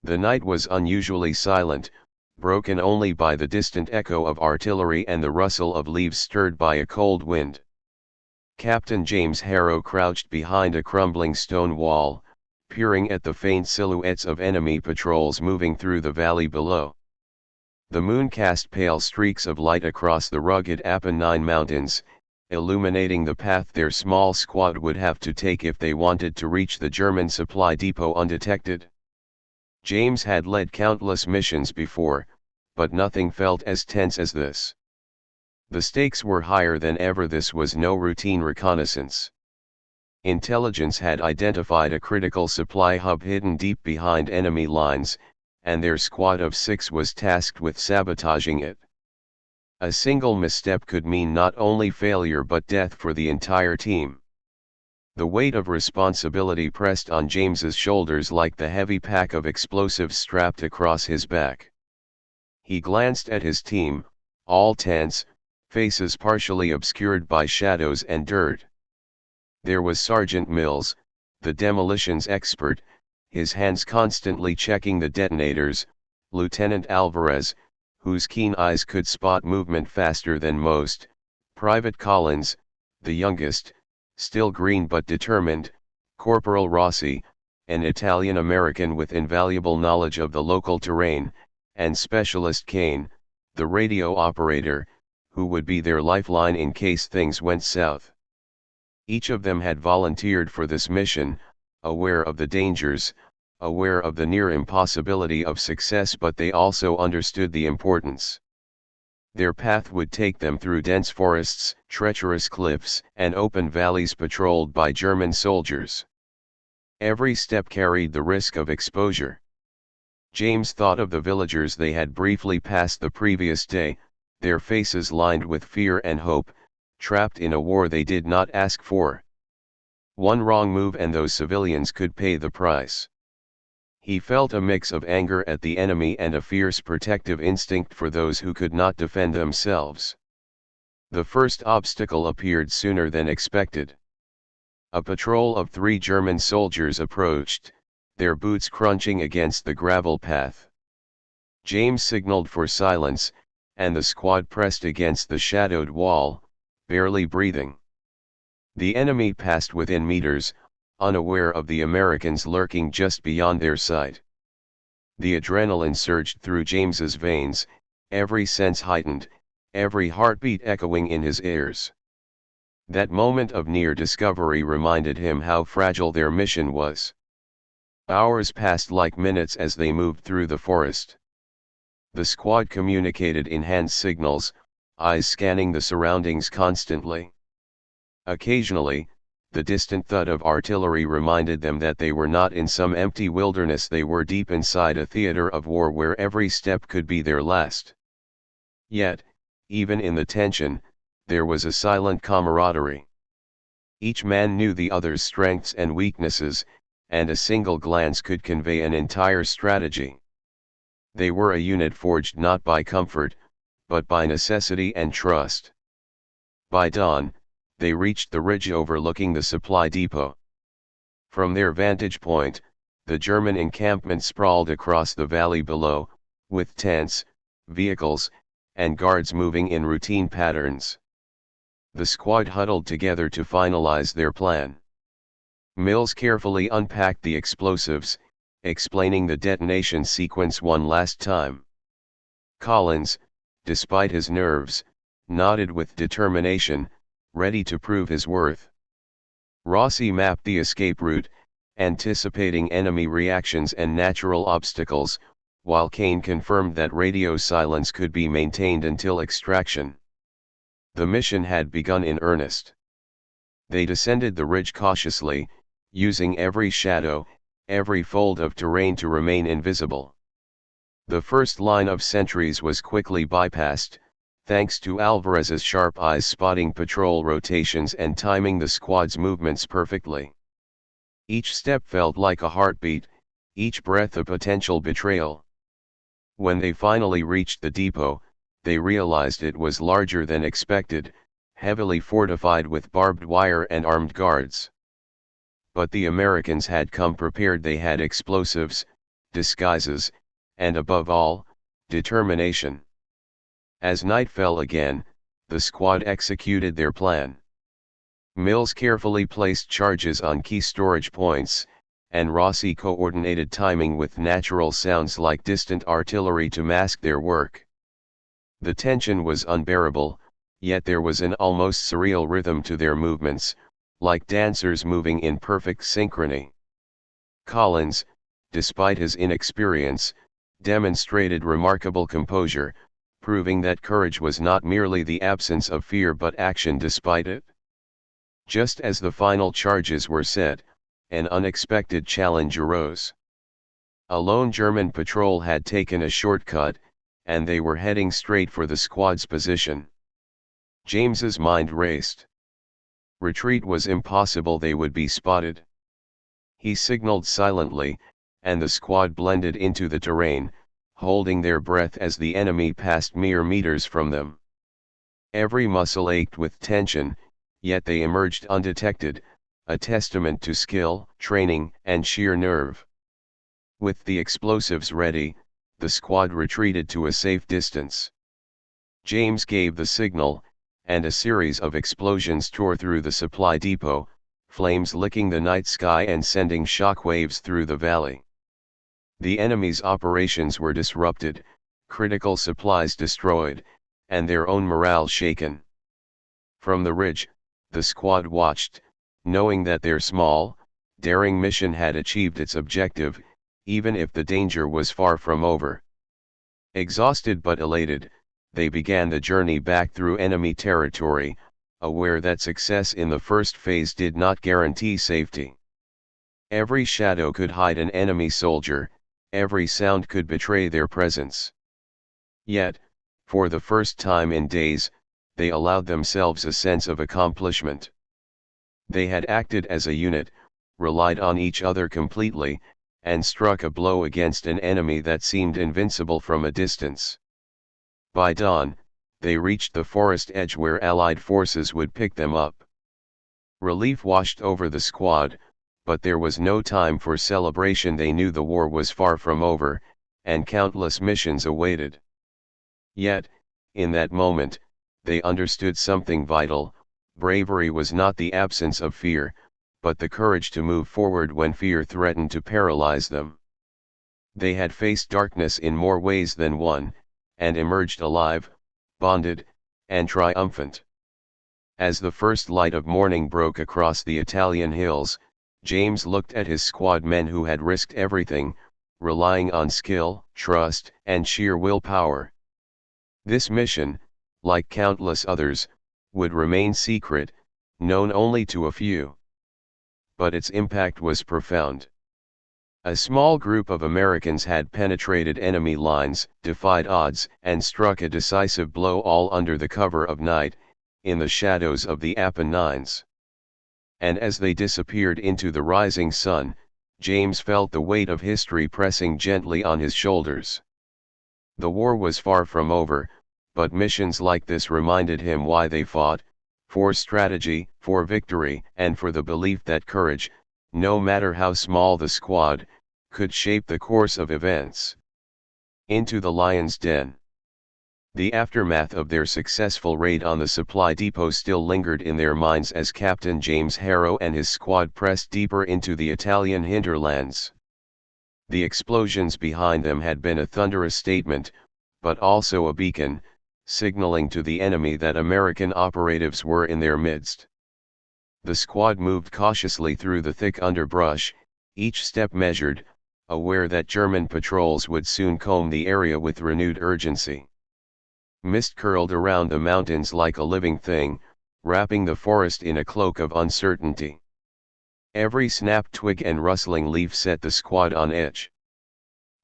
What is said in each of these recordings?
The night was unusually silent, broken only by the distant echo of artillery and the rustle of leaves stirred by a cold wind. Captain James Harrow crouched behind a crumbling stone wall, peering at the faint silhouettes of enemy patrols moving through the valley below. The moon cast pale streaks of light across the rugged Apennine Mountains, illuminating the path their small squad would have to take if they wanted to reach the German supply depot undetected. James had led countless missions before, but nothing felt as tense as this. The stakes were higher than ever. This was no routine reconnaissance. Intelligence had identified a critical supply hub hidden deep behind enemy lines, and their squad of 6 was tasked with sabotaging it. A single misstep could mean not only failure but death for the entire team. The weight of responsibility pressed on James's shoulders like the heavy pack of explosives strapped across his back. He glanced at his team, all tense, faces partially obscured by shadows and dirt. There was Sergeant Mills, the demolitions expert, his hands constantly checking the detonators, Lieutenant Alvarez, whose keen eyes could spot movement faster than most, Private Collins, the youngest, still green but determined, Corporal Rossi, an Italian-American with invaluable knowledge of the local terrain, and Specialist Kane, the radio operator, who would be their lifeline in case things went south. Each of them had volunteered for this mission, aware of the dangers, aware of the near impossibility of success, but they also understood the importance. Their path would take them through dense forests, treacherous cliffs, and open valleys patrolled by German soldiers. Every step carried the risk of exposure. James thought of the villagers they had briefly passed the previous day, their faces lined with fear and hope, trapped in a war they did not ask for. One wrong move and those civilians could pay the price. He felt a mix of anger at the enemy and a fierce protective instinct for those who could not defend themselves. The first obstacle appeared sooner than expected. A patrol of 3 German soldiers approached, their boots crunching against the gravel path. James signaled for silence, and the squad pressed against the shadowed wall, barely breathing. The enemy passed within meters, unaware of the Americans lurking just beyond their sight. The adrenaline surged through James's veins, every sense heightened, every heartbeat echoing in his ears. That moment of near discovery reminded him how fragile their mission was. Hours passed like minutes as they moved through the forest. The squad communicated in hand signals, eyes scanning the surroundings constantly. Occasionally, the distant thud of artillery reminded them that they were not in some empty wilderness. They were deep inside a theater of war where every step could be their last. Yet, even in the tension, there was a silent camaraderie. Each man knew the other's strengths and weaknesses, and a single glance could convey an entire strategy. They were a unit forged not by comfort, but by necessity and trust. By dawn, they reached the ridge overlooking the supply depot. From their vantage point, the German encampment sprawled across the valley below, with tents, vehicles, and guards moving in routine patterns. The squad huddled together to finalize their plan. Mills carefully unpacked the explosives, explaining the detonation sequence one last time. Collins, despite his nerves, nodded with determination, ready to prove his worth. Rossi mapped the escape route, anticipating enemy reactions and natural obstacles, while Kane confirmed that radio silence could be maintained until extraction. The mission had begun in earnest. They descended the ridge cautiously, using every shadow, every fold of terrain to remain invisible. The first line of sentries was quickly bypassed, thanks to Alvarez's sharp eyes spotting patrol rotations and timing the squad's movements perfectly. Each step felt like a heartbeat, each breath a potential betrayal. When they finally reached the depot, they realized it was larger than expected, heavily fortified with barbed wire and armed guards. But the Americans had come prepared. They had explosives, disguises, and above all, determination. As night fell again, the squad executed their plan. Mills carefully placed charges on key storage points, and Rossi coordinated timing with natural sounds like distant artillery to mask their work. The tension was unbearable, yet there was an almost surreal rhythm to their movements, like dancers moving in perfect synchrony. Collins, despite his inexperience, demonstrated remarkable composure, proving that courage was not merely the absence of fear but action despite it. Just as the final charges were set, an unexpected challenge arose. A lone German patrol had taken a shortcut, and they were heading straight for the squad's position. James's mind raced. Retreat was impossible, they would be spotted. He signaled silently, and the squad blended into the terrain, holding their breath as the enemy passed mere meters from them. Every muscle ached with tension, yet they emerged undetected, a testament to skill, training, and sheer nerve. With the explosives ready, the squad retreated to a safe distance. James gave the signal, and a series of explosions tore through the supply depot, flames licking the night sky and sending shock waves through the valley. The enemy's operations were disrupted, critical supplies destroyed, and their own morale shaken. From the ridge, the squad watched, knowing that their small, daring mission had achieved its objective, even if the danger was far from over. Exhausted but elated, they began the journey back through enemy territory, aware that success in the first phase did not guarantee safety. Every shadow could hide an enemy soldier, every sound could betray their presence. Yet, for the first time in days, they allowed themselves a sense of accomplishment. They had acted as a unit, relied on each other completely, and struck a blow against an enemy that seemed invincible from a distance. By dawn, they reached the forest edge where Allied forces would pick them up. Relief washed over the squad, but there was no time for celebration. They knew the war was far from over, and countless missions awaited. Yet, in that moment, they understood something vital. Bravery was not the absence of fear, but the courage to move forward when fear threatened to paralyze them. They had faced darkness in more ways than one, and emerged alive, bonded, and triumphant. As the first light of morning broke across the Italian hills, James looked at his squad men who had risked everything, relying on skill, trust, and sheer willpower. This mission, like countless others, would remain secret, known only to a few. But its impact was profound. A small group of Americans had penetrated enemy lines, defied odds, and struck a decisive blow, all under the cover of night, in the shadows of the Apennines. And as they disappeared into the rising sun, James felt the weight of history pressing gently on his shoulders. The war was far from over, but missions like this reminded him why they fought: for strategy, for victory, and for the belief that courage, no matter how small the squad, could shape the course of events. Into the lion's den. The aftermath of their successful raid on the supply depot still lingered in their minds as Captain James Harrow and his squad pressed deeper into the Italian hinterlands. The explosions behind them had been a thunderous statement, but also a beacon, signaling to the enemy that American operatives were in their midst. The squad moved cautiously through the thick underbrush, each step measured, aware that German patrols would soon comb the area with renewed urgency. Mist curled around the mountains like a living thing, wrapping the forest in a cloak of uncertainty. Every snapped twig and rustling leaf set the squad on edge.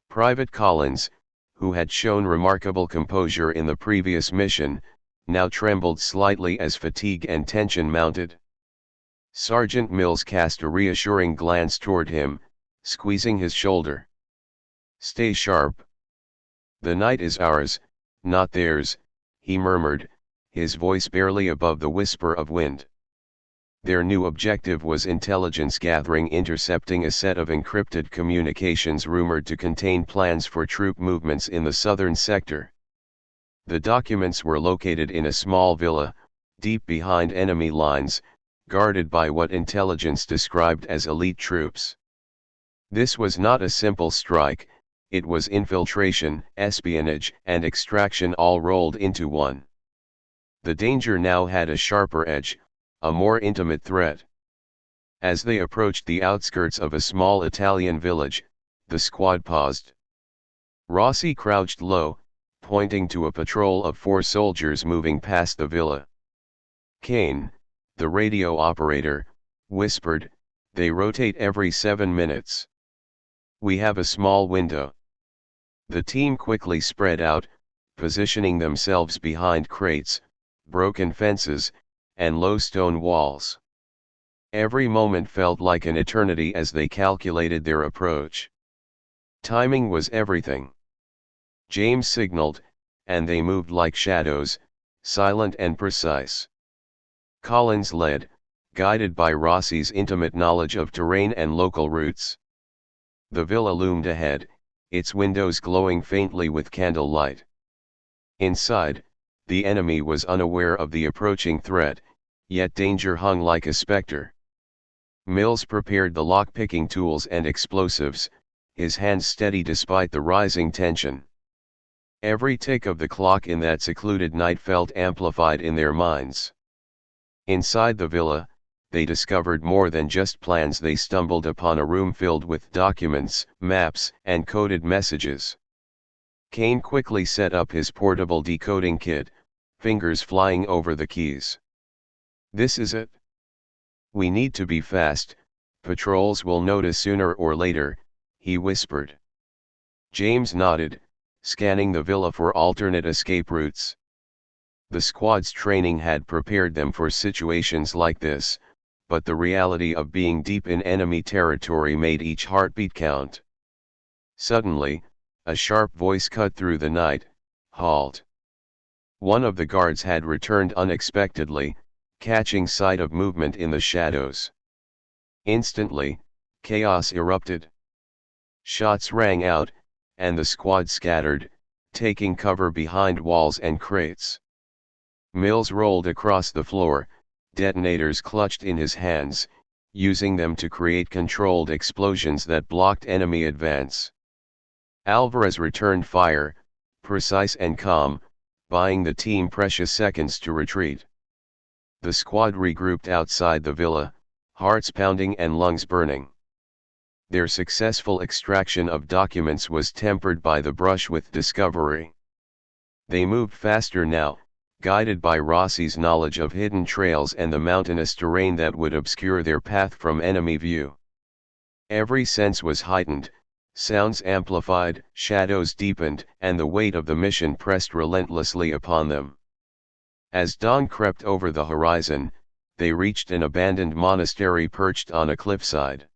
Private Collins, who had shown remarkable composure in the previous mission, now trembled slightly as fatigue and tension mounted. Sergeant Mills cast a reassuring glance toward him, squeezing his shoulder. "Stay sharp. The night is ours, not theirs," he murmured, his voice barely above the whisper of wind. Their new objective was intelligence gathering, intercepting a set of encrypted communications rumored to contain plans for troop movements in the southern sector. The documents were located in a small villa, deep behind enemy lines, guarded by what intelligence described as elite troops. This was not a simple strike, it was infiltration, espionage, and extraction all rolled into one. The danger now had a sharper edge, a more intimate threat. As they approached the outskirts of a small Italian village, the squad paused. Rossi crouched low, pointing to a patrol of 4 soldiers moving past the villa. Kane, the radio operator, whispered, "They rotate every 7 minutes. We have a small window." The team quickly spread out, positioning themselves behind crates, broken fences, and low stone walls. Every moment felt like an eternity as they calculated their approach. Timing was everything. James signaled, and they moved like shadows, silent and precise. Collins led, guided by Rossi's intimate knowledge of terrain and local routes. The villa loomed ahead, its windows glowing faintly with candlelight. Inside, the enemy was unaware of the approaching threat, yet danger hung like a specter. Mills prepared the lock-picking tools and explosives, his hands steady despite the rising tension. Every tick of the clock in that secluded night felt amplified in their minds. Inside the villa, they discovered more than just plans. They stumbled upon a room filled with documents, maps, and coded messages. Kane quickly set up his portable decoding kit, fingers flying over the keys. "This is it. We need to be fast, patrols will notice sooner or later," he whispered. James nodded, scanning the villa for alternate escape routes. The squad's training had prepared them for situations like this, but the reality of being deep in enemy territory made each heartbeat count. Suddenly, a sharp voice cut through the night, "Halt!" One of the guards had returned unexpectedly, catching sight of movement in the shadows. Instantly, chaos erupted. Shots rang out, and the squad scattered, taking cover behind walls and crates. Mills rolled across the floor, detonators clutched in his hands, using them to create controlled explosions that blocked enemy advance. Alvarez returned fire, precise and calm, buying the team precious seconds to retreat. The squad regrouped outside the villa, hearts pounding and lungs burning. Their successful extraction of documents was tempered by the brush with discovery. They moved faster now, guided by Rossi's knowledge of hidden trails and the mountainous terrain that would obscure their path from enemy view. Every sense was heightened, sounds amplified, shadows deepened, and the weight of the mission pressed relentlessly upon them. As dawn crept over the horizon, they reached an abandoned monastery perched on a cliffside.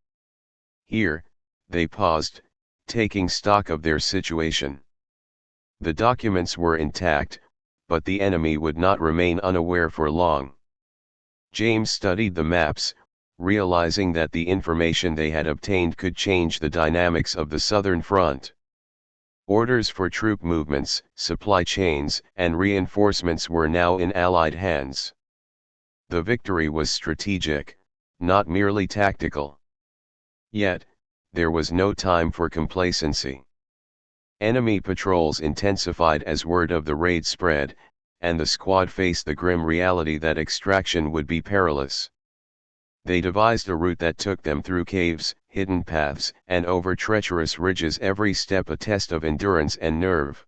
Here, they paused, taking stock of their situation. The documents were intact, but the enemy would not remain unaware for long. James studied the maps, realizing that the information they had obtained could change the dynamics of the southern front. Orders for troop movements, supply chains, and reinforcements were now in Allied hands. The victory was strategic, not merely tactical. Yet, there was no time for complacency. Enemy patrols intensified as word of the raid spread, and the squad faced the grim reality that extraction would be perilous. They devised a route that took them through caves, hidden paths, and over treacherous ridges, every step a test of endurance and nerve.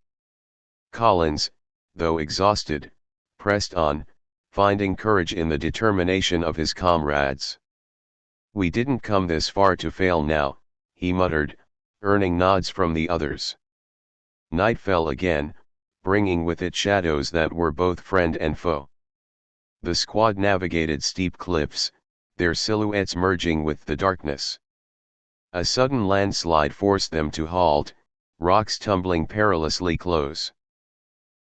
Collins, though exhausted, pressed on, finding courage in the determination of his comrades. "We didn't come this far to fail now," he muttered, earning nods from the others. Night fell again, bringing with it shadows that were both friend and foe. The squad navigated steep cliffs, their silhouettes merging with the darkness. A sudden landslide forced them to halt, rocks tumbling perilously close.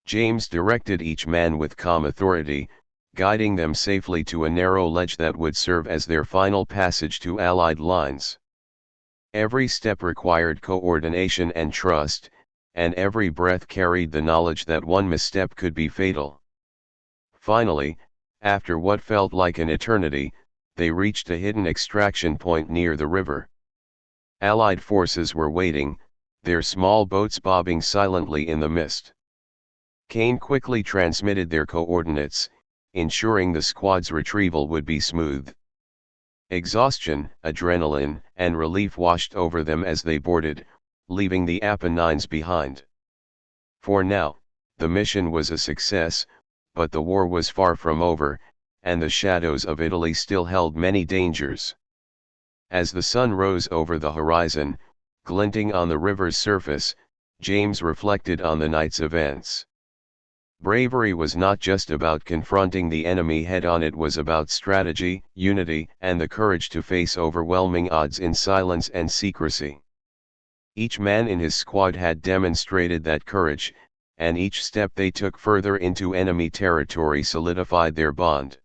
James directed each man with calm authority, guiding them safely to a narrow ledge that would serve as their final passage to Allied lines. Every step required coordination and trust, and every breath carried the knowledge that one misstep could be fatal. Finally, after what felt like an eternity, they reached a hidden extraction point near the river. Allied forces were waiting, their small boats bobbing silently in the mist. Kane quickly transmitted their coordinates, ensuring the squad's retrieval would be smooth. Exhaustion, adrenaline, and relief washed over them as they boarded, leaving the Apennines behind. For now, the mission was a success, but the war was far from over, and the shadows of Italy still held many dangers. As the sun rose over the horizon, glinting on the river's surface, James reflected on the night's events. Bravery was not just about confronting the enemy head-on, it was about strategy, unity, and the courage to face overwhelming odds in silence and secrecy. Each man in his squad had demonstrated that courage, and each step they took further into enemy territory solidified their bond.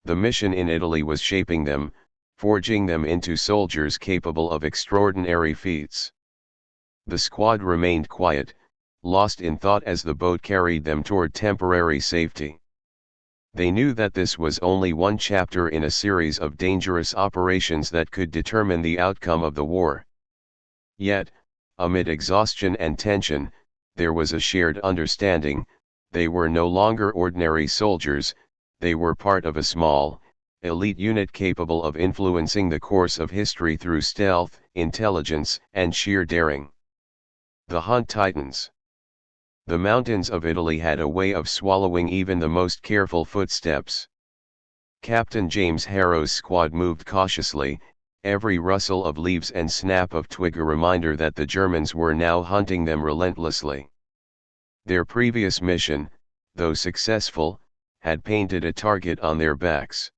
The mission in Italy was shaping them, forging them into soldiers capable of extraordinary feats. The squad remained quiet, lost in thought as the boat carried them toward temporary safety. They knew that this was only one chapter in a series of dangerous operations that could determine the outcome of the war. Yet, amid exhaustion and tension, there was a shared understanding: they were no longer ordinary soldiers, they were part of a small, elite unit capable of influencing the course of history through stealth, intelligence, and sheer daring. The Hunt Titans. The mountains of Italy had a way of swallowing even the most careful footsteps. Captain James Harrow's squad moved cautiously, every rustle of leaves and snap of twig a reminder that the Germans were now hunting them relentlessly. Their previous mission, though successful, had painted a target on their backs.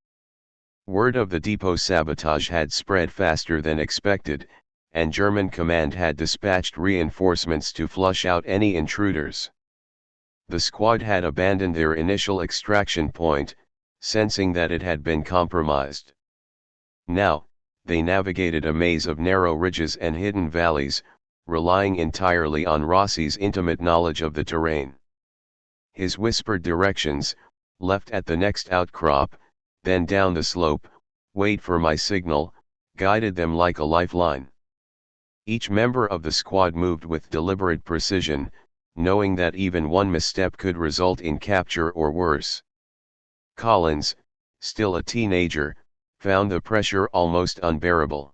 Word of the depot sabotage had spread faster than expected, and German command had dispatched reinforcements to flush out any intruders. The squad had abandoned their initial extraction point, sensing that it had been compromised. Now, they navigated a maze of narrow ridges and hidden valleys, relying entirely on Rossi's intimate knowledge of the terrain. His whispered directions: left at the next outcrop, then down the slope, wait for my signal, guided them like a lifeline. Each member of the squad moved with deliberate precision, knowing that even one misstep could result in capture or worse. Collins, still a teenager, found the pressure almost unbearable.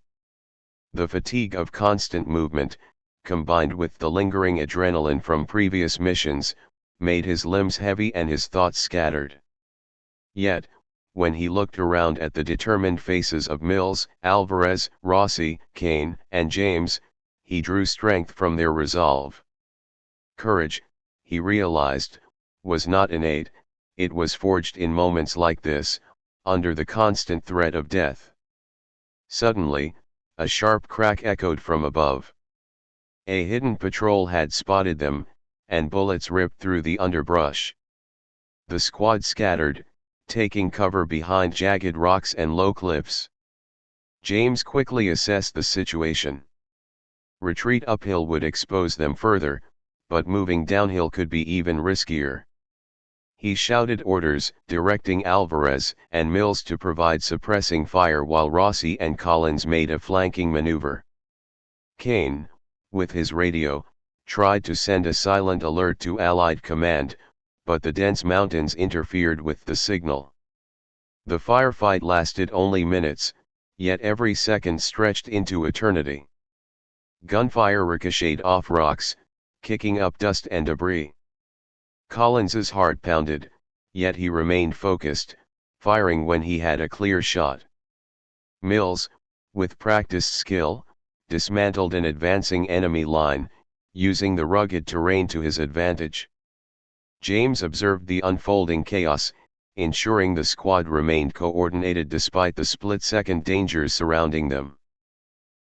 The fatigue of constant movement, combined with the lingering adrenaline from previous missions, made his limbs heavy and his thoughts scattered. Yet, when he looked around at the determined faces of Mills, Alvarez, Rossi, Kane, and James, he drew strength from their resolve. Courage, he realized, was not innate, it was forged in moments like this, under the constant threat of death. Suddenly, a sharp crack echoed from above. A hidden patrol had spotted them, and bullets ripped through the underbrush. The squad scattered, taking cover behind jagged rocks and low cliffs. James quickly assessed the situation. Retreat uphill would expose them further, but moving downhill could be even riskier. He shouted orders, directing Alvarez and Mills to provide suppressing fire while Rossi and Collins made a flanking maneuver. Kane, with his radio, tried to send a silent alert to Allied command, but the dense mountains interfered with the signal. The firefight lasted only minutes, yet every second stretched into eternity. Gunfire ricocheted off rocks, kicking up dust and debris. Collins's heart pounded, yet he remained focused, firing when he had a clear shot. Mills, with practiced skill, dismantled an advancing enemy line, using the rugged terrain to his advantage. James observed the unfolding chaos, ensuring the squad remained coordinated despite the split-second dangers surrounding them.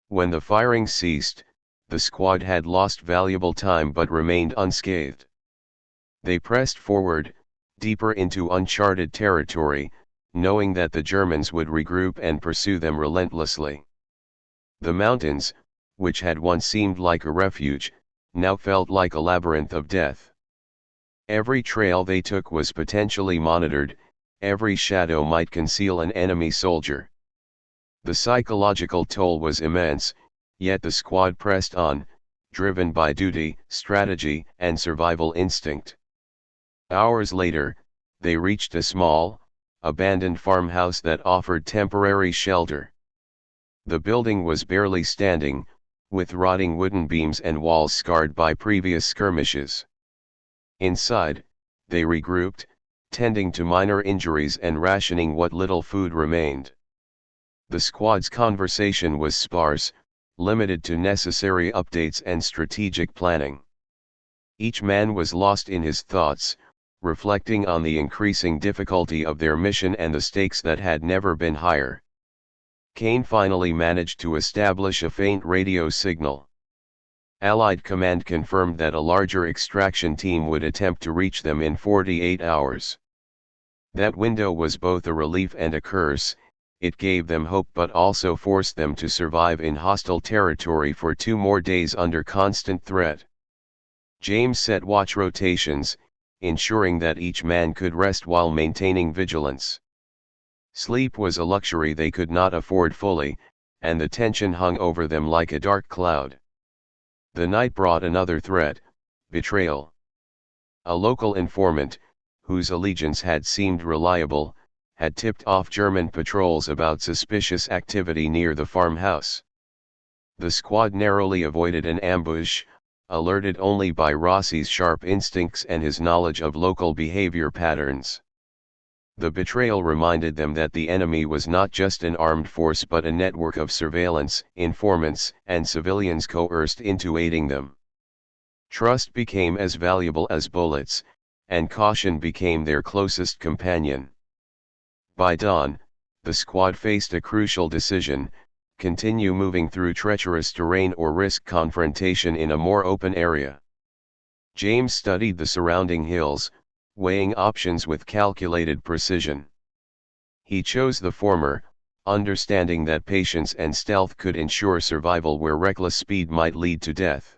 When the firing ceased, the squad had lost valuable time but remained unscathed. They pressed forward, deeper into uncharted territory, knowing that the Germans would regroup and pursue them relentlessly. The mountains, which had once seemed like a refuge, now felt like a labyrinth of death. Every trail they took was potentially monitored, every shadow might conceal an enemy soldier. The psychological toll was immense, yet the squad pressed on, driven by duty, strategy, and survival instinct. Hours later, they reached a small, abandoned farmhouse that offered temporary shelter. The building was barely standing, with rotting wooden beams and walls scarred by previous skirmishes. Inside, they regrouped, tending to minor injuries and rationing what little food remained. The squad's conversation was sparse, limited to necessary updates and strategic planning. Each man was lost in his thoughts, reflecting on the increasing difficulty of their mission and the stakes that had never been higher. Kane finally managed to establish a faint radio signal. Allied command confirmed that a larger extraction team would attempt to reach them in 48 hours. That window was both a relief and a curse. It gave them hope but also forced them to survive in hostile territory for 2 more days under constant threat. James set watch rotations, ensuring that each man could rest while maintaining vigilance. Sleep was a luxury they could not afford fully, and the tension hung over them like a dark cloud. The night brought another threat: betrayal. A local informant, whose allegiance had seemed reliable, had tipped off German patrols about suspicious activity near the farmhouse. The squad narrowly avoided an ambush, alerted only by Rossi's sharp instincts and his knowledge of local behavior patterns. The betrayal reminded them that the enemy was not just an armed force but a network of surveillance, informants, and civilians coerced into aiding them. Trust became as valuable as bullets, and caution became their closest companion. By dawn, the squad faced a crucial decision: continue moving through treacherous terrain or risk confrontation in a more open area. James studied the surrounding hills, weighing options with calculated precision. He chose the former, understanding that patience and stealth could ensure survival where reckless speed might lead to death.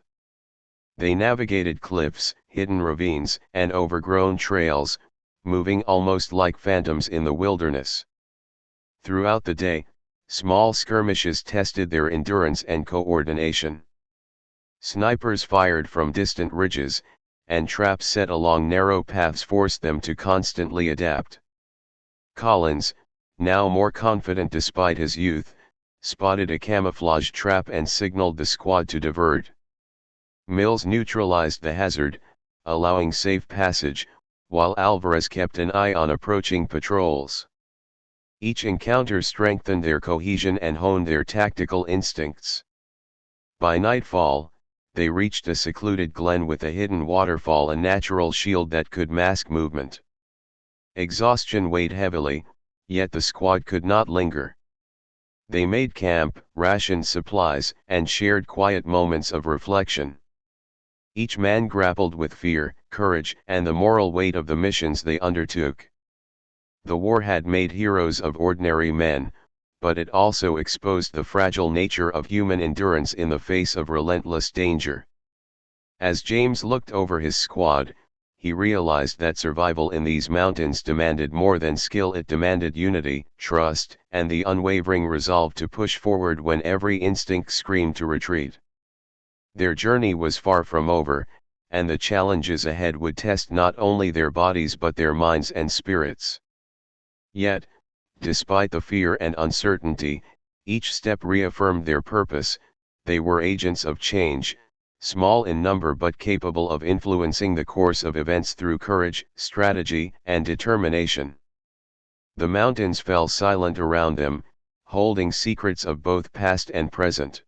They navigated cliffs, hidden ravines, and overgrown trails, moving almost like phantoms in the wilderness. Throughout the day, small skirmishes tested their endurance and coordination. Snipers fired from distant ridges, and traps set along narrow paths forced them to constantly adapt. Collins, now more confident despite his youth, spotted a camouflage trap and signaled the squad to divert. Mills neutralized the hazard, allowing safe passage, while Alvarez kept an eye on approaching patrols. Each encounter strengthened their cohesion and honed their tactical instincts. By nightfall, they reached a secluded glen with a hidden waterfall, a natural shield that could mask movement. Exhaustion weighed heavily, yet the squad could not linger. They made camp, rationed supplies, and shared quiet moments of reflection. Each man grappled with fear, courage, and the moral weight of the missions they undertook. The war had made heroes of ordinary men, but it also exposed the fragile nature of human endurance in the face of relentless danger. As James looked over his squad, he realized that survival in these mountains demanded more than skill. It demanded unity, trust, and the unwavering resolve to push forward when every instinct screamed to retreat. Their journey was far from over, and the challenges ahead would test not only their bodies but their minds and spirits. Yet, despite the fear and uncertainty, each step reaffirmed their purpose. They were agents of change, small in number but capable of influencing the course of events through courage, strategy, and determination. The mountains fell silent around them, holding secrets of both past and present.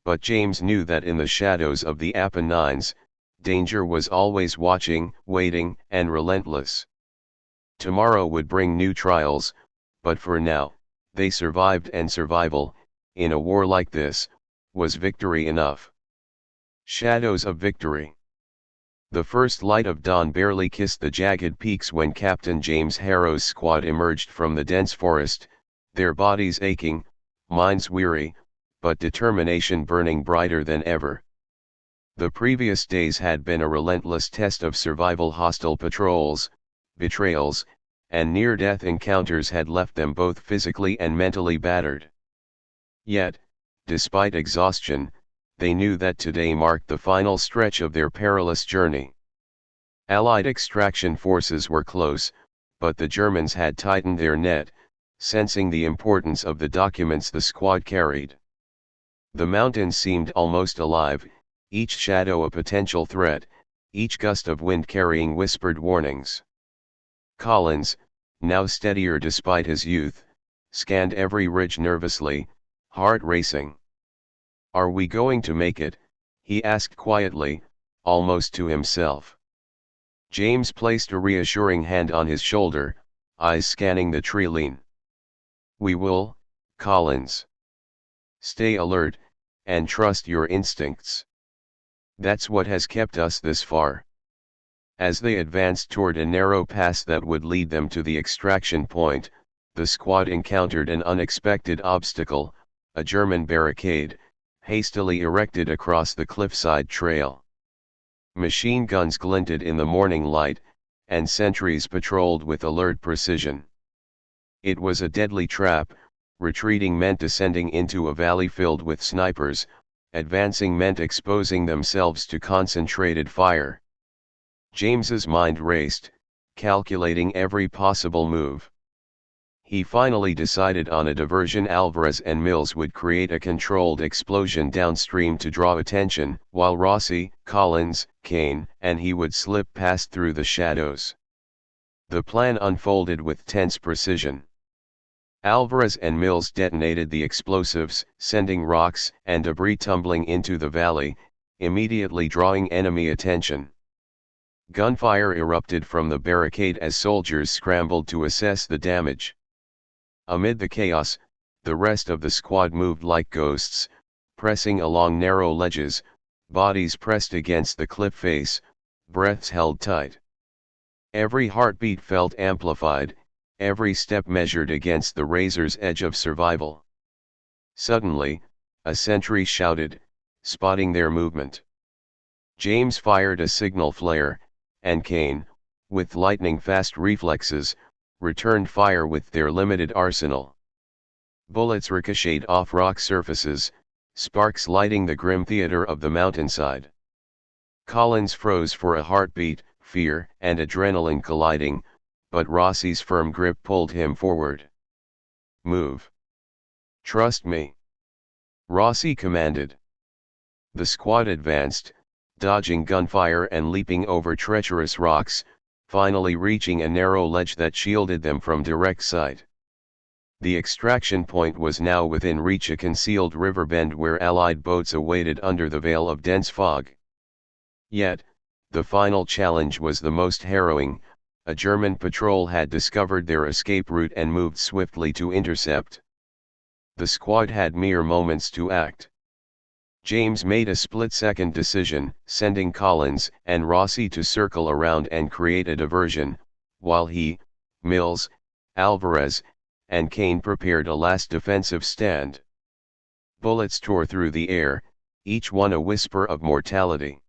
But James knew that in the shadows of the Apennines, danger was always watching, waiting, and relentless. Tomorrow would bring new trials, but for now, they survived, and survival, in a war like this, was victory enough. Shadows of victory. The first light of dawn barely kissed the jagged peaks when Captain James Harrow's squad emerged from the dense forest, their bodies aching, minds weary, but determination burning brighter than ever. The previous days had been a relentless test of survival. Hostile patrols, betrayals, and near-death encounters had left them both physically and mentally battered. Yet, despite exhaustion, they knew that today marked the final stretch of their perilous journey. Allied extraction forces were close, but the Germans had tightened their net, sensing the importance of the documents the squad carried. The mountains seemed almost alive, each shadow a potential threat, each gust of wind carrying whispered warnings. Collins, now steadier despite his youth, scanned every ridge nervously, heart racing. "Are we going to make it?" he asked quietly, almost to himself. James placed a reassuring hand on his shoulder, eyes scanning the tree line. "We will, Collins. Stay alert, and trust your instincts. That's what has kept us this far." As they advanced toward a narrow pass that would lead them to the extraction point, the squad encountered an unexpected obstacle, a German barricade, hastily erected across the cliffside trail. Machine guns glinted in the morning light, and sentries patrolled with alert precision. It was a deadly trap. Retreating meant descending into a valley filled with snipers, advancing meant exposing themselves to concentrated fire. James's mind raced, calculating every possible move. He finally decided on a diversion. Alvarez and Mills would create a controlled explosion downstream to draw attention, while Rossi, Collins, Kane, and he would slip past through the shadows. The plan unfolded with tense precision. Alvarez and Mills detonated the explosives, sending rocks and debris tumbling into the valley, immediately drawing enemy attention. Gunfire erupted from the barricade as soldiers scrambled to assess the damage. Amid the chaos, the rest of the squad moved like ghosts, pressing along narrow ledges, bodies pressed against the cliff face, breaths held tight. Every heartbeat felt amplified, every step measured against the razor's edge of survival. Suddenly, a sentry shouted, spotting their movement. James fired a signal flare, and Kane, with lightning-fast reflexes, returned fire with their limited arsenal. Bullets ricocheted off rock surfaces, sparks lighting the grim theater of the mountainside. Collins froze for a heartbeat, fear and adrenaline colliding, but Rossi's firm grip pulled him forward. "Move. Trust me," Rossi commanded. The squad advanced, dodging gunfire and leaping over treacherous rocks, finally reaching a narrow ledge that shielded them from direct sight. The extraction point was now within reach, a concealed river bend where Allied boats awaited under the veil of dense fog. Yet, the final challenge was the most harrowing. A German patrol had discovered their escape route and moved swiftly to intercept. The squad had mere moments to act. James made a split-second decision, sending Collins and Rossi to circle around and create a diversion, while he, Mills, Alvarez, and Kane prepared a last defensive stand. Bullets tore through the air, each one a whisper of mortality.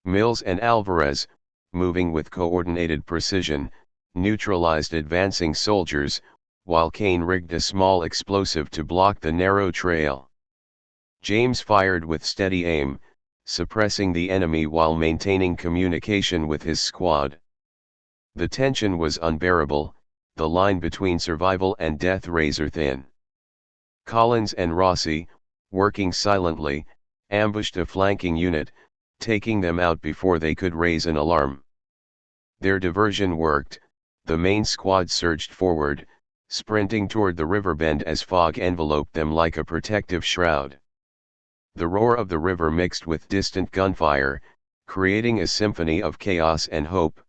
Mills and Alvarez, moving with coordinated precision, neutralized advancing soldiers, while Kane rigged a small explosive to block the narrow trail. James fired with steady aim, suppressing the enemy while maintaining communication with his squad. The tension was unbearable, the line between survival and death razor thin. Collins and Rossi, working silently, ambushed a flanking unit, taking them out before they could raise an alarm. Their diversion worked. The main squad surged forward, sprinting toward the river bend as fog enveloped them like a protective shroud. The roar of the river mixed with distant gunfire, creating a symphony of chaos and hope.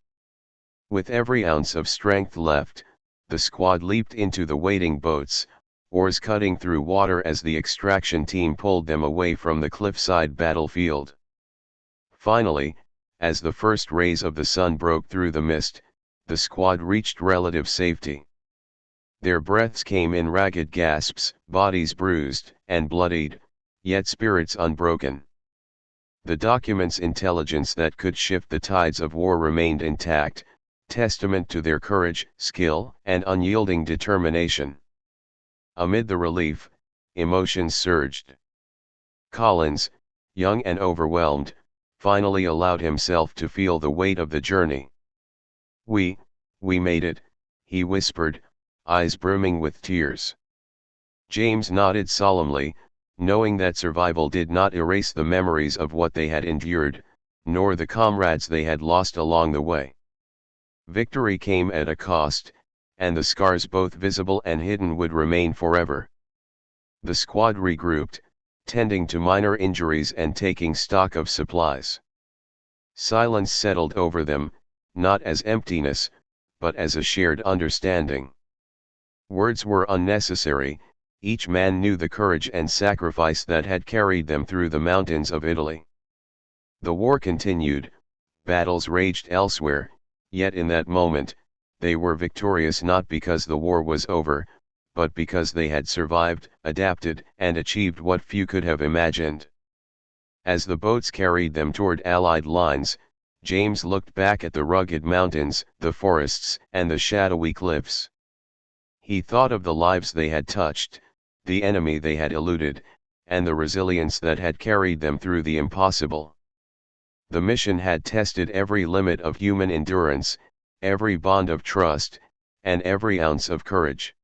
With every ounce of strength left, the squad leaped into the waiting boats, oars cutting through water as the extraction team pulled them away from the cliffside battlefield. Finally, As the first rays of the sun broke through the mist, the squad reached relative safety. Their breaths came in ragged gasps, bodies bruised and bloodied, yet spirits unbroken. The document's intelligence that could shift the tides of war remained intact, testament to their courage, skill, and unyielding determination. Amid the relief, emotions surged. Collins, young and overwhelmed, finally allowed himself to feel the weight of the journey. We made it," he whispered, eyes brimming with tears. James nodded solemnly, knowing that survival did not erase the memories of what they had endured, nor the comrades they had lost along the way. Victory came at a cost, and the scars both visible and hidden would remain forever. The squad regrouped, tending to minor injuries and taking stock of supplies. Silence settled over them, not as emptiness, but as a shared understanding. Words were unnecessary, each man knew the courage and sacrifice that had carried them through the mountains of Italy. The war continued, battles raged elsewhere, yet in that moment, they were victorious not because the war was over, but because they had survived, adapted, and achieved what few could have imagined. As the boats carried them toward Allied lines, James looked back at the rugged mountains, the forests, and the shadowy cliffs. He thought of the lives they had touched, the enemy they had eluded, and the resilience that had carried them through the impossible. The mission had tested every limit of human endurance, every bond of trust, and every ounce of courage.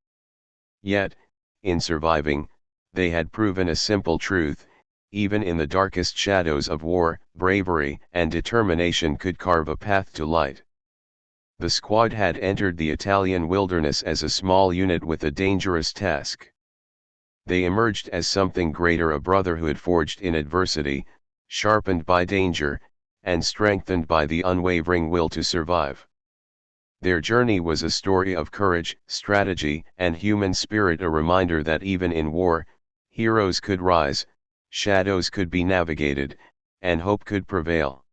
Yet, in surviving, they had proven a simple truth: even in the darkest shadows of war, bravery and determination could carve a path to light. The squad had entered the Italian wilderness as a small unit with a dangerous task. They emerged as something greater, a brotherhood forged in adversity, sharpened by danger, and strengthened by the unwavering will to survive. Their journey was a story of courage, strategy, and human spirit, a reminder that even in war, heroes could rise, shadows could be navigated, and hope could prevail.